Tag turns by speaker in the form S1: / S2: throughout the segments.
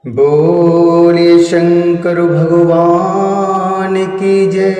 S1: बोलिए शंकर भगवान की जय।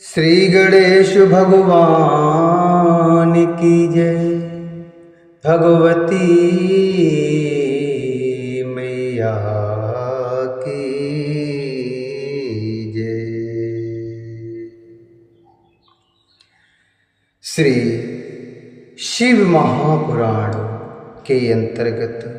S1: श्री गणेश भगवान की जय। भगवती मैया की जय। श्री शिव महापुराण के अंतर्गत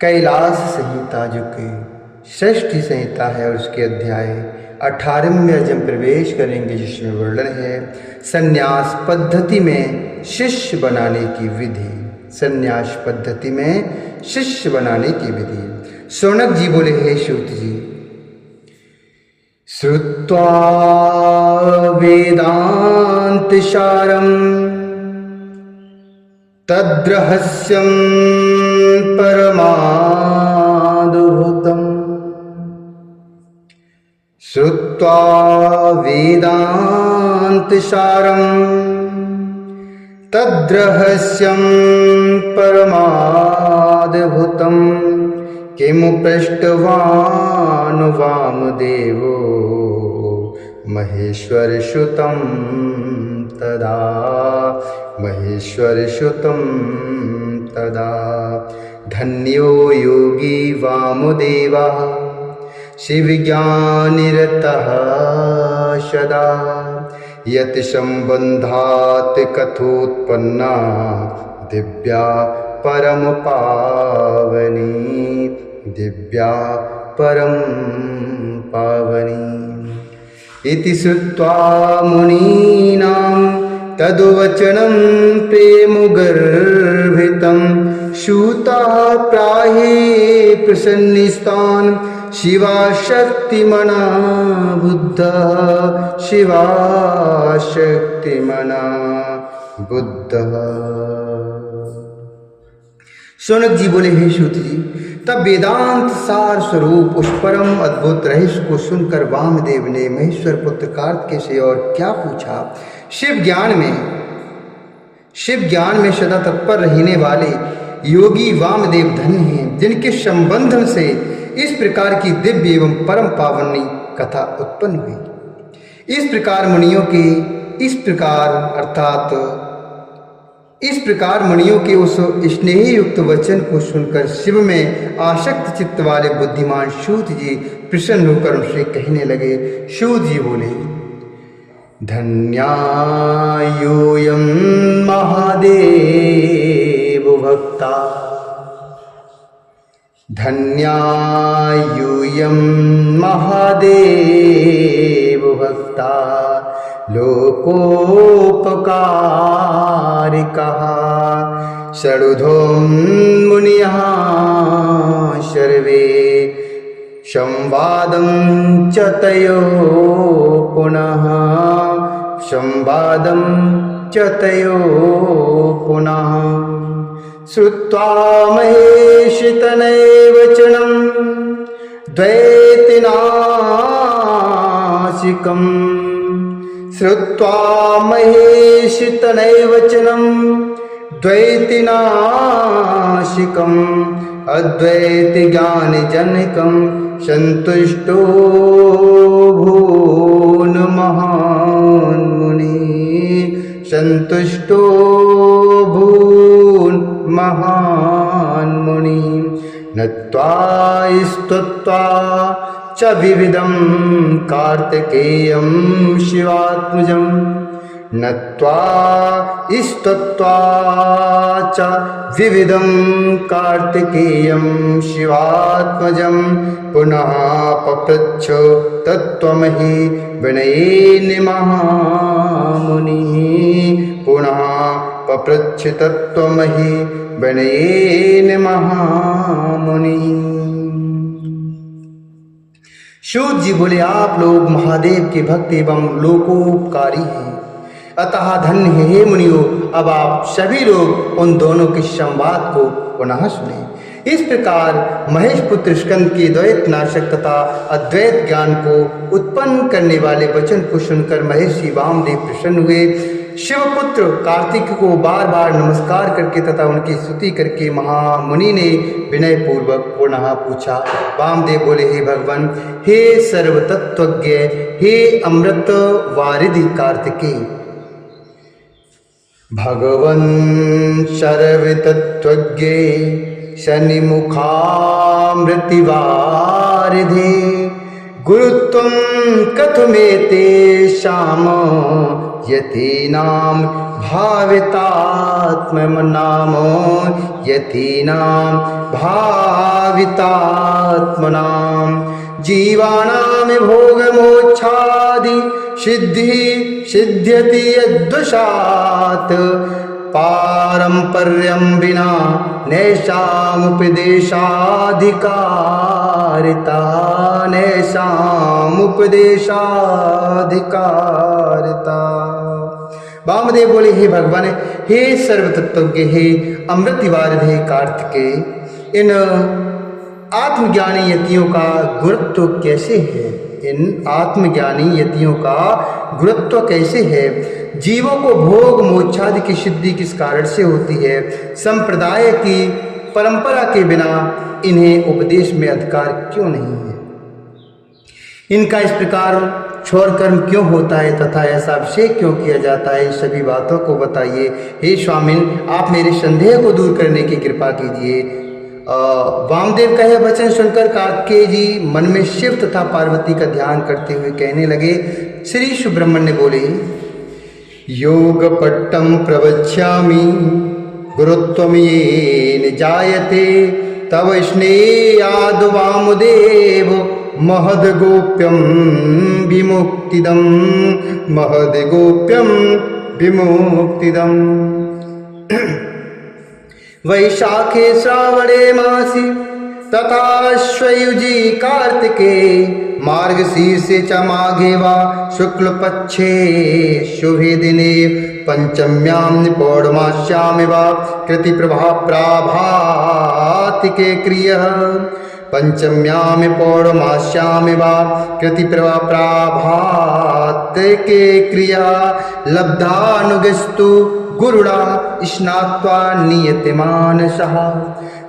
S1: कैलाश संहिता जो कि षष्ठी संहिता है और उसके अध्याय 18वें में आज हम प्रवेश करेंगे, जिसमें वर्णन है संन्यास पद्धति में शिष्य बनाने की विधि। संन्यास पद्धति में शिष्य बनाने की विधि। शौनक जी बोले, हे सूत जी, श्रुत्वा वेदांत सारम तद्रहस्यं परमाद्भुतम्। श्रुत्वा वेदान्तसारं तद्रहस्यं परमाद्भुतं। किमु पृष्टवान् वामदेवो महेश्वरसुतं तदा। महेश्वरसुतं तदा। धन्यो योगी वामदेवः शिवज्ञानिरतः सदा। यत् सम्बन्धात् कथोत्पन्ना दिव्या परम पावनी। दिव्या परम पावनी। इति श्रुत्वा मुनीनां तद्वचनं प्रेमगर्भितं। सूतः प्राहे प्रसन्निस्तान् शिवाशक्तिमना बुद्धः। शिवाशक्तिमना बुद्धः। शौनक जी बोले, हे सूत जी, तब वेदांत सार स्वरूप उस परम अद्भुत रहस्य को सुनकर वामदेव ने महेश्वर पुत्र कार्तिकेय और क्या पूछा। शिव ज्ञान में सदा तत्पर रहने वाले योगी वामदेव धन्य हैं, जिनके संबंध से इस प्रकार की दिव्य एवं परम पावनी कथा उत्पन्न हुई। इस प्रकार मुनियों के उस स्नेही युक्त वचन को सुनकर शिव में आसक्त चित्त वाले बुद्धिमान सूत जी प्रसन्न होकर उनसे कहने लगे। सूत जी बोले, धन्यायोऽयं महादेव भक्ता। धन्यायोऽयं महादेव भक्ता। लोकोपकारिकः षडुधों मुनियः सर्वे। संवादं च तयो पुनः। संवादं च तयो पुनः। श्रुत्वा महेशितनैवचनं द्वैतिनासिकम्। श्रुत्वा महेशितनैवचनं द्वैतिनासिकम्। अद्वैतज्ञानजनकं सन्तुष्टो भून् महान् मुनिः। सन्तुष्टो भून् महान् मुनिः। नत्वा स्तुत्वा च विविधं कार्तिकेयं शिवात्मजं। नत्वा स्तुत्वा च विविधं कार्तिकेयं शिवात्मजं। पुनः पपृच्छ तत्त्वमहि विनयेन महामुनिः। पुनः पपृच्छ तत्त्वमहि विनयेन महामुनिः। सूत जी बोले, आप लोग महादेव के भक्त एवं लोकोपकारी हैं, अतः धन्य है हे मुनियो। अब आप सभी लोग उन दोनों के संवाद को पुनः सुने। इस प्रकार महेश पुत्र स्कंद के द्वैत नाशक तथा अद्वैत ज्ञान को उत्पन्न करने वाले वचन को सुनकर महर्षि वामदेव प्रसन्न हुए। शिवपुत्र कार्तिक को बार बार नमस्कार करके तथा उनकी स्तुति करके महामुनि ने विनय पूर्वक पुनः पूछा। वामदेव बोले, हे भगवान, हे सर्वतत्वज्ञ, हे अमृत वारिधि कार्तिकेय, भगवन् सर्वतत्वज्ञ शनिमुखामृतिवारिधे गुरुत्वं कथमेतेषां यतीनां भावितात्मनाम यतीनां भावितात्मनां जीवानां भोगमोक्षादि सिद्ध्यति यद्वशात् पारंपर्यं विना नैषामुपदेशाधिकारिता नैषामुपदेशाधिकारिता। वामदेव बोले, हे भगवान, हे सर्वतत्वज्ञ, हे अमृतवारिधि हे कार्तिकेय, इन आत्मज्ञानी यतियों का गुरुत्व कैसे है? इन आत्मज्ञानी यतियों का गुरुत्व कैसे है? जीवों को भोग मोक्षादि की सिद्धि किस कारण से होती है? संप्रदाय की परंपरा के बिना इन्हें उपदेश में अधिकार क्यों नहीं है? इनका इस प्रकार क्षौर कर्म क्यों होता है तथा ऐसा अभिषेक क्यों किया जाता है? सभी बातों को बताइए। हे स्वामिन, आप मेरे संदेह को दूर करने की कृपा कीजिए। वामदेव का यह वचन सुनकर कार्तिकेय जी मन में शिव तथा पार्वती का ध्यान करते हुए कहने लगे। श्री सुब्रह्मण्य बोले, योगपट्टं प्रवक्ष्यामि गुरुत्वं येन जायते तव स्नेहाद् वामदेव महद्गोप्यं विमुक्तिदं महद्गोप्यं विमुक्तिदम्। वैशाखे श्रावणे मासि तथा श्वयुजी कार्तिके मार्गशीर्षे च माघे वा शुक्लपक्षे शुभे दिने पंचम्यां पौर्णमास्यां वा कृतिप्रभा प्राभातिके क्रियः पंचम्यां पौर्णमास्यां वा कृतिप्रभा प्राभातिके क्रिया लब्धानुगस्तु गुरुड़ा स्नात्वा नियतिमानसः।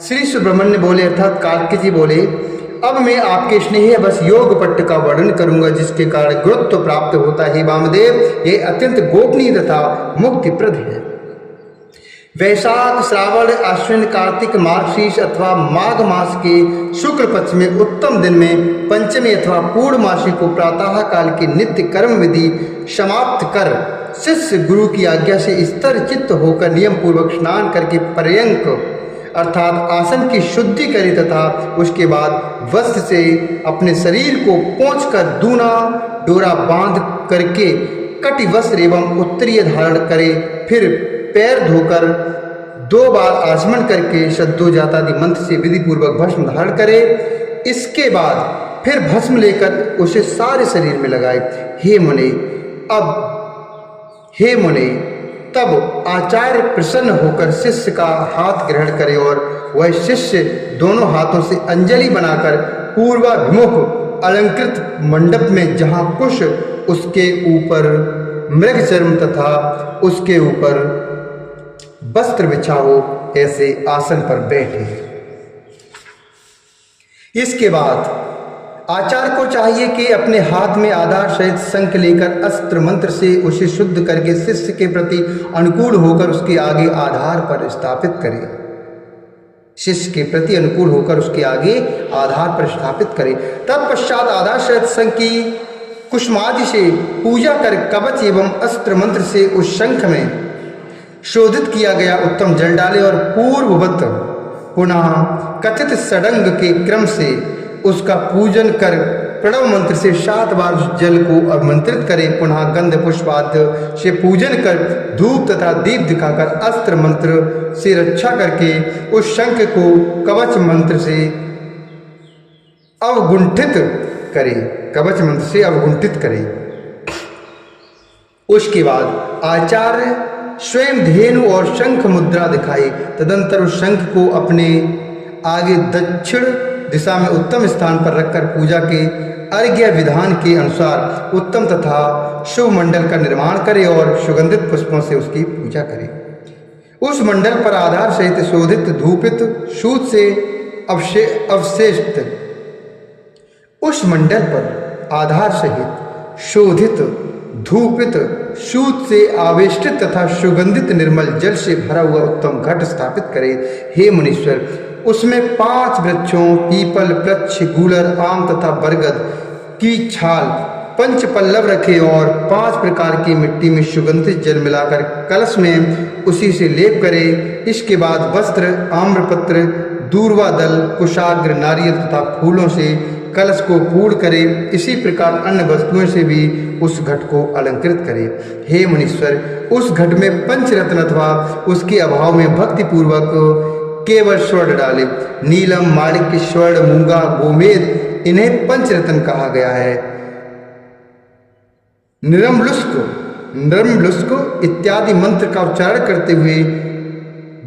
S1: श्री सुब्रह्मण्य बोले, अर्थात कार्तिक जी बोले, अब मैं आपके स्नेह बस योग पट्ट का वर्णन करूंगा जिसके कारण गुरुत्व प्राप्त होता है। वामदेव, ये अत्यंत गोपनीय तथा मुक्तिप्रद है। वैशाख, श्रावण, अश्विन, कार्तिक, मार्गशीर्ष अथवा माघ मास के शुक्ल पक्ष में उत्तम दिन में पंचमी अथवा पूर्णमासी को प्रातः काल की नित्य कर्म विधि समाप्त कर शिष्य गुरु की आज्ञा से स्तर चित्त होकर नियम पूर्वक स्नान करके पर्यंक अर्थात आसन की शुद्धि करे तथा उसके बाद वस्त्र से अपने शरीर को पोंछकर दूना डोरा बांध करके कटि वस्त्र एवं उत्तरीय धारण करे। फिर पैर धोकर 2 बार आचमन करके शब्दोजातादि मंत्र से विधि पूर्वक भस्म धारण करे। इसके बाद फिर भस्म लेकर उसे सारे शरीर में लगाए। हे मुने, तब आचार्य प्रसन्न होकर शिष्य का हाथ ग्रहण करे और वह शिष्य दोनों हाथों से अंजलि बनाकर पूर्वाभिमुख अलंकृत मंडप में जहाँ कुश उसके ऊपर मृग चर्म तथा उसके ऊपर वस्त्र बिछा हो ऐसे आसन पर बैठे। इसके बाद आचार्य को चाहिए कि अपने हाथ में आधार सहित शंख लेकर अस्त्र मंत्र से उसे शुद्ध करके शिष्य के प्रति अनुकूल होकर उसके आगे आधार पर स्थापित करे। शिष्य के प्रति अनुकूल होकर उसके आगे आधार पर स्थापित करे। तत्पश्चात आधार सहित शंख की कुसुमादि से पूजा कर कवच एवं अस्त्र मंत्र से उस शंख में शोधित किया गया उत्तम जल डाले और पूर्ववत पुनः कथित षडंग के क्रम से उसका पूजन कर प्रणव मंत्र से 7 बार जल को आमंत्रित करें। पुनः गंध पुष्पाद्य से पूजन कर धूप तथा दीप दिखाकर अस्त्र मंत्र से रक्षा करके उस शंख को कवच मंत्र से अवगुंठित करें। उसके बाद आचार्य स्वयं धेनु और शंख मुद्रा दिखाए। तदंतर उस शंख को अपने आगे दक्षिण दिशा में उत्तम स्थान पर रखकर पूजा के अर्घ्य विधान के अनुसार उत्तम तथा शुभ मंडल का निर्माण करे और सुगंधित पुष्पों से उसकी पूजा करे। उस मंडल पर आधार सहित शोधित धूपित सूत से अवशेषित उस मंडल पर आधार सहित शोधित धूपित सूत से आवेष्टित तथा सुगंधित निर्मल जल से भरा हुआ उत्तम घट स्थापित करे। हे मुनीश्वर, उसमें 5 वृक्षों पीपल, वृक्ष, गूलर, आम तथा बरगद की छाल 5 पल्लव रखे और 5 प्रकार की मिट्टी में सुगंधित जल मिलाकर कलश में उसी से लेप करे। इसके बाद वस्त्र, आम्रपत्र, दूर्वा दल, कुशाग्र, नारियल तथा फूलों से कलश को पूर्ण करे। इसी प्रकार अन्य वस्तुओं से भी उस घट को अलंकृत करे। हे मुनीश्वर, उस घट में पंचरत्न अथवा उसके अभाव में भक्ति पूर्वक केवल स्वर्ण डाले। नीलम, माणिक्य, स्वर्ण, मूंगा, गोमेद, इन्हें पंचरत्न कहा गया है। निर्मलुष्क इत्यादि मंत्र का उच्चारण करते हुए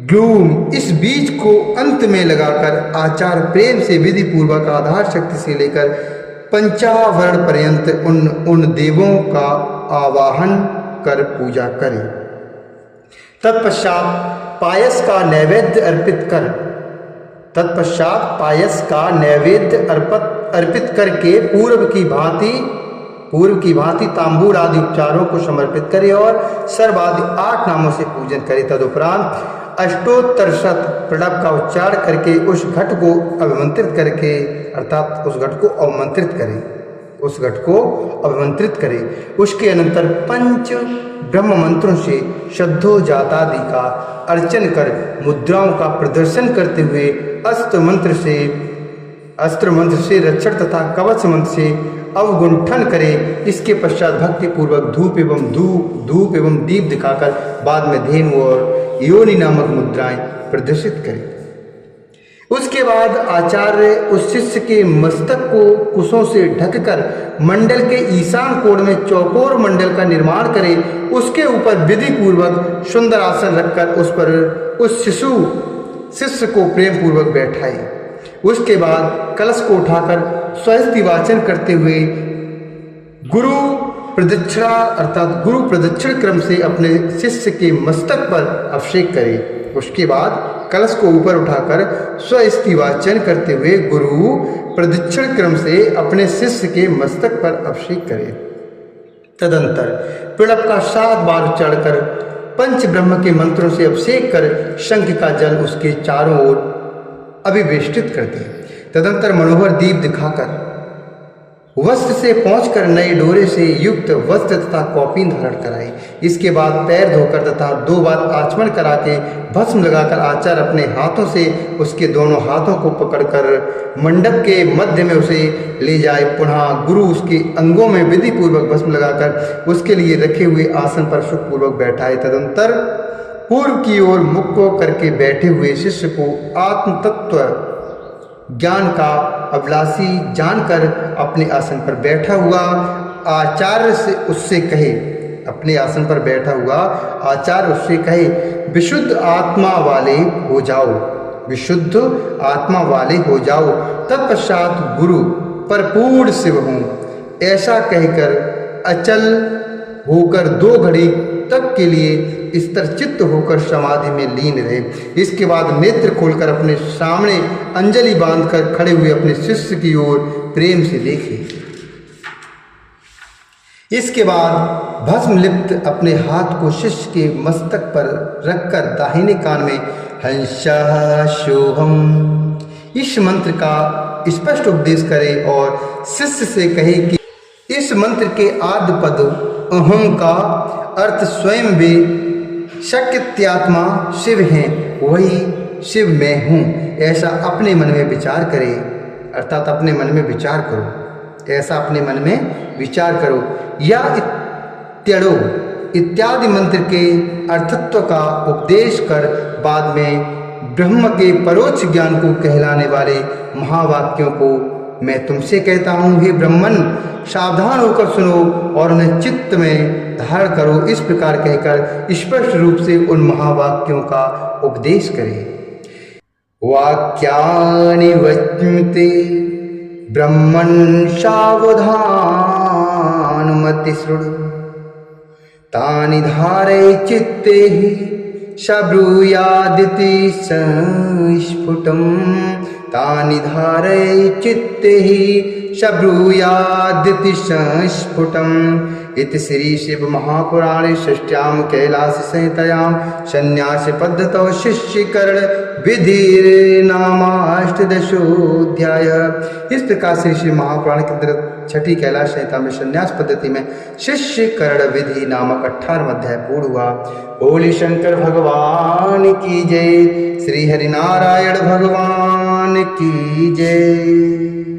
S1: ग्लूम इस बीज को अंत में लगाकर आचार प्रेम से विधि पूर्वक आधार शक्ति से लेकर पंचावरण पर्यंत उन देवों का आवाहन कर पूजा करें। तत्पश्चात पायस का नैवेद्य अर्पित करके पूर्व की भांति तांबूल आदि उपचारों को समर्पित करे और सर्वादि 8 नामों से पूजन करे। तदुपरांत अष्टोत्तरशत प्रणव का उच्चार करके उस घट को अभिमंत्रित करके अर्थात उस घट को अभिमंत्रित करे। उसके अनंतर 5 ब्रह्म मंत्रों से शब्दोजातादि का अर्चन कर मुद्राओं का प्रदर्शन करते हुए अस्त्र मंत्र से रक्षण तथा कवच मंत्र से अवगुंठन करे। इसके पश्चात भक्ति पूर्वक धूप एवं दीप दिखाकर बाद में धेनु और योनि नामक मुद्राएं प्रदर्शित करे। उसके बाद आचार्य उस शिष्य के मस्तक को कुशों से ढककर मंडल के ईशान कोण में चौकोर मंडल का निर्माण करे। उसके ऊपर विधि पूर्वक सुंदर आसन रखकर उस पर उस शिष्य को प्रेम पूर्वक बैठाए। उसके बाद कलश को उठाकर स्वस्ति वाचन करते हुए गुरु प्रदक्षिण क्रम से अपने शिष्य के मस्तक पर अभिषेक करे। उसके बाद कलश को ऊपर उठाकर स्वस्ति वाचन करते हुए गुरु प्रदक्षिण क्रम से अपने शिष्य के मस्तक पर अभिषेक करे। तदंतर प्रणव का 7 बार उच्चारण कर पंच ब्रह्म के मंत्रों से अभिषेक कर शंख का जल उसके चारों ओर अभिवेष्टित कर दिए। तदंतर मनोहर दीप दिखाकर वस्त्र से पहुंचकर नए डोरे से युक्त वस्त्र तथा कौपीन धारण कराई। इसके बाद पैर धोकर तथा 2 बार आचमन करा के भस्म लगाकर आचार्य अपने हाथों से उसके दोनों हाथों को पकड़कर मंडप के मध्य में उसे ले जाए। पुनः गुरु उसके अंगों में विधि पूर्वक भस्म लगाकर उसके लिए रखे हुए आसन पर सुखपूर्वक बैठाए। तदंतर पूर्व की ओर मुख को करके बैठे हुए शिष्य को आत्म तत्व ज्ञान का अभिलाषी जानकर अपने आसन पर बैठा हुआ आचार्य से उससे कहे विशुद्ध आत्मा वाले हो जाओ। तत्पश्चात गुरु पर पूर्ण शिव हूँ ऐसा कहकर अचल होकर 2 घड़ी तक के लिए स्थिरचित्त होकर समाधि में लीन रहे। इसके बाद नेत्र खोलकर अपने सामने अंजलि बांधकर खड़े हुए अपने शिष्य की ओर प्रेम से देखे। इसके बाद भस्म लिप्त अपने हाथ को शिष्य के मस्तक पर रखकर दाहिने कान में हंसा शोहम इस मंत्र का स्पष्ट उपदेश करे और शिष्य से कहे कि इस मंत्र के आद्य पद अहम का अर्थ स्वयं वे शक्त्यात्मा शिव हैं, वही शिव मैं हूँ, ऐसा अपने मन में विचार करे। अर्थात अपने मन में विचार करो, ऐसा अपने मन में विचार करो। या इत्यड़ो इत्यादि मंत्र के अर्थत्व का उपदेश कर बाद में ब्रह्म के परोक्ष ज्ञान को कहलाने वाले महावाक्यों को मैं तुमसे कहता हूँ, हे ब्राह्मण सावधान होकर सुनो और उन्हें चित्त में धारण करो। इस प्रकार कहकर स्पष्ट रूप से उन महावाक्यों का उपदेश करें। वाक्यानि वच्मते ब्रह्मन् सावधानमति शृणु तानि धारय चित्ते सब्रूयादिति संस्फुटम् तानि धारय चित्ते सब्रूयादिति संस्फुटम् इति श्री शिव महापुराणे षष्ठ्यां कैलास संहितायां संन्यास पद्धतौ शिष्यकरण विधिर्नामाष्टदशोऽध्याय। इस प्रकार से श्री महापुराण के अंतर्गत छठी कैलाश संहिता में संन्यास पद्धति में शिष्यकरण विधि नामक 18वां अध्याय पूर्ण हुआ। बोले शंकर भगवान की जय, श्री हरिनारायण भगवान की जय।